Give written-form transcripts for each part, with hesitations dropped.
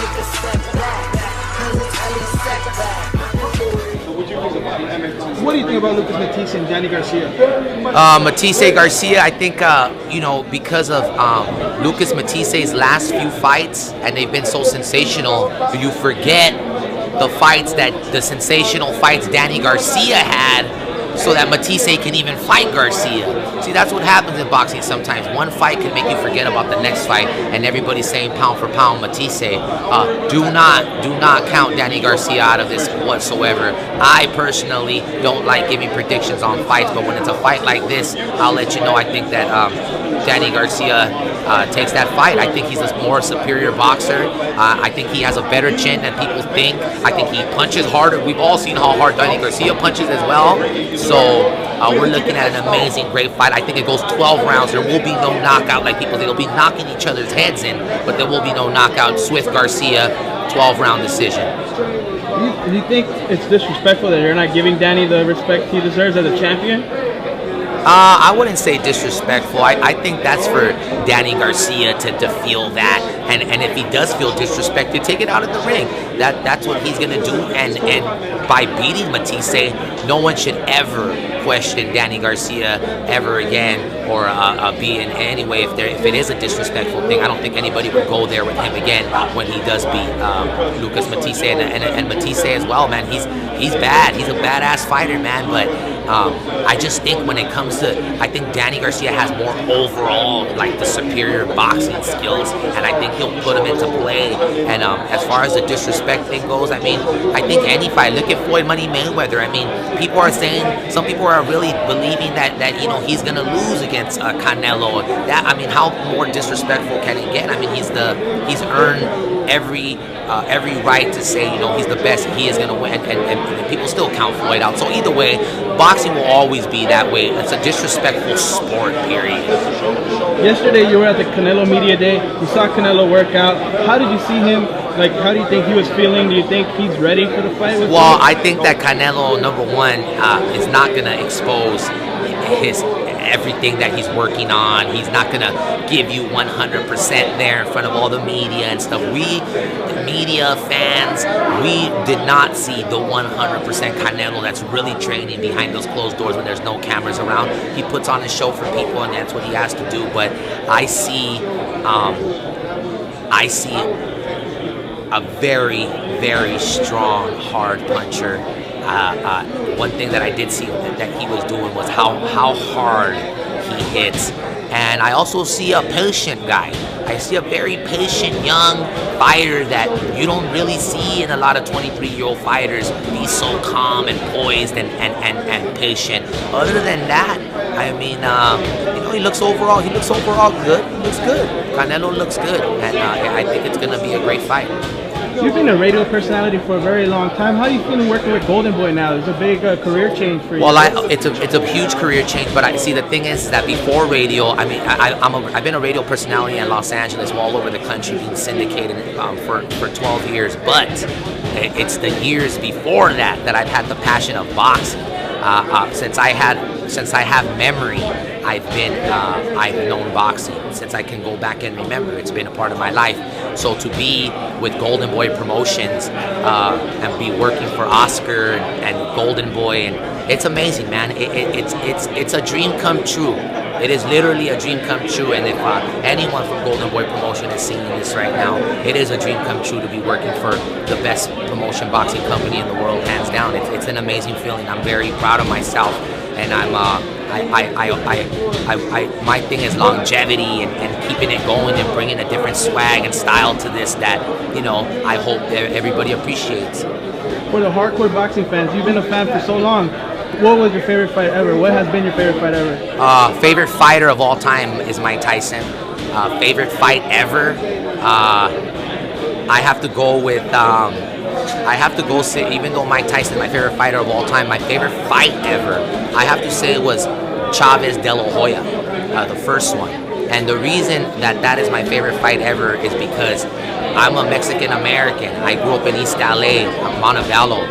take a step back. What do you think about Lucas Matisse and Danny Garcia? Matisse Garcia, I think, because of Lucas Matisse's last few fights, and they've been so sensational, you forget the sensational fights Danny Garcia had, so that Matisse can even fight Garcia. See, that's what happens in boxing sometimes. One fight can make you forget about the next fight, and everybody's saying pound for pound Matisse. Do not count Danny Garcia out of this whatsoever. I personally don't like giving predictions on fights, but when it's a fight like this, I'll let you know. I think that Danny Garcia takes that fight. I think he's a more superior boxer. I think he has a better chin than people think. I think he punches harder. We've all seen how hard Danny Garcia punches as well. So we're looking at an amazing, great fight. I think it goes 12 rounds. There will be no knockout like people think. They'll be knocking each other's heads in, but there will be no knockout. Swift Garcia, 12-round decision. Do you think it's disrespectful that you're not giving Danny the respect he deserves as a champion? I wouldn't say disrespectful. I think that's for Danny Garcia to feel that, and if he does feel disrespected, take it out of the ring. That's what he's gonna do, and by beating Matisse, no one should ever question Danny Garcia ever again, or be in any way if it is a disrespectful thing. I don't think anybody would go there with him again when he does beat Lucas Matisse, and Matisse as well, man. He's bad. He's a badass fighter, man, but I just think when it comes to, I think Danny Garcia has more overall, like, the superior boxing skills, and I think he'll put him into play. And as far as the disrespect thing goes, I mean, I think any fight, look at Floyd Money Mayweather. I mean, people are saying, some people are really believing that you know, he's gonna lose against Canelo. That, I mean, how more disrespectful can it get? I mean, he's earned every right to say, you know, he's the best, he is going to win, and people still count Floyd out. So either way, boxing will always be that way. It's a disrespectful sport, period. Yesterday you were at the Canelo Media Day. You saw Canelo work out. How did you see him? Like, how do you think he was feeling? Do you think he's ready for the fight? Well, I think that Canelo, number one, is not going to expose his everything that he's working on. He's not gonna give you 100% there in front of all the media and stuff. We, the media fans, we did not see the 100% Canelo that's really training behind those closed doors when there's no cameras around. He puts on a show for people, and that's what he has to do. But I see a very, very strong, hard puncher. One thing that I did see that he was doing was how hard he hits. And I also see a patient guy. I see a very patient young fighter that you don't really see in a lot of 23-year-old fighters be so calm and poised and patient. Other than that, I mean, you know, he looks overall good. He looks good. Canelo looks good, and I think it's gonna be a great fight. You've been a radio personality for a very long time. How are you feeling working with Golden Boy now? It's a big career change for you. Well, it's a huge career change, but I see the thing is that before radio, I mean, I've been a radio personality in Los Angeles, all over the country, being syndicated for 12 years. But it's the years before that I've had the passion of boxing. Since I have memory, I've known boxing since I can go back and remember. It's been a part of my life. So to be with Golden Boy Promotions and be working for Oscar and Golden Boy, and it's amazing, man. It's a dream come true. It is literally a dream come true. And if anyone from Golden Boy Promotion is seeing this right now, it is a dream come true to be working for the best promotion boxing company in the world, hands down. It's an amazing feeling. I'm very proud of myself, and my thing is longevity and keeping it going and bringing a different swag and style to this that, you know, I hope that everybody appreciates. For the hardcore boxing fans, you've been a fan for so long. What was your favorite fight ever? What has been your favorite fight ever? Favorite fighter of all time is Mike Tyson. Favorite fight ever? I have to go with. Even though Mike Tyson is my favorite fighter of all time, my favorite fight ever, I have to say, was Chavez De La Hoya, the first one. And the reason that is my favorite fight ever is because I'm a Mexican American. I grew up in East LA, Montebello.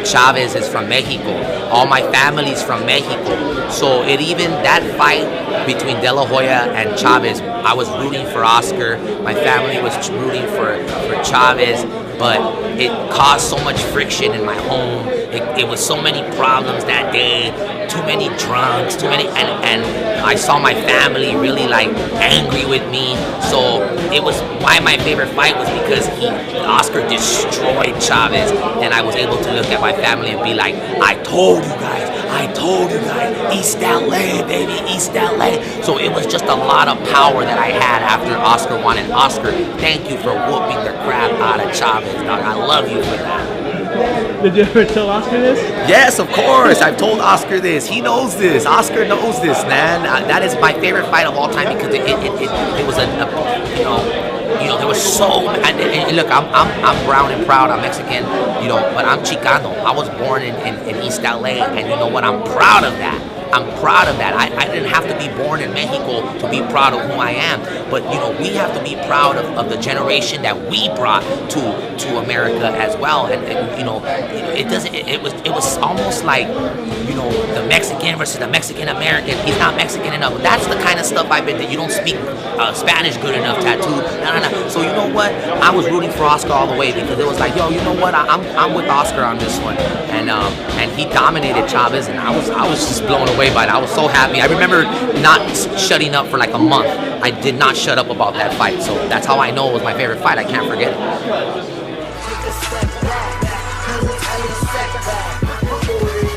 Chavez is from Mexico. All my family's from Mexico. So that fight between De La Hoya and Chavez, I was rooting for Oscar. My family was rooting for Chavez, but it caused so much friction in my home. It was so many problems that day, too many drunks, and I saw my family really like angry with me. So it was why my favorite fight was because Oscar destroyed Chavez, and I was able to look at my family and be like, I told you guys, East LA, baby, East LA. So it was just a lot of power that I had after Oscar won. And Oscar, thank you for whooping the crap out of Chavez, dog. I love you for that. Did you ever tell Oscar this? Yes, of course. I've told Oscar this. He knows this. Oscar knows this, man. That is my favorite fight of all time because it was there was so. And look, I'm brown and proud. I'm Mexican, but I'm Chicano. I was born in East LA, and you know what? I'm proud of that. I'm proud of that. I didn't have to be born in Mexico to be proud of who I am. But we have to be proud of the generation that we brought to America as well. And it was almost like the Mexican versus the Mexican American. He's not Mexican enough. That's the kind of stuff I've been. You don't speak Spanish good enough. Tattoo. No. So you know what? I was rooting for Oscar all the way because it was like, yo, you know what? I'm with Oscar on this one. And he dominated Chavez, and I was just blown away by it. I was so happy. I remember not shutting up for like a month. I did not shut up about that fight. So that's how I know it was my favorite fight. I can't forget it.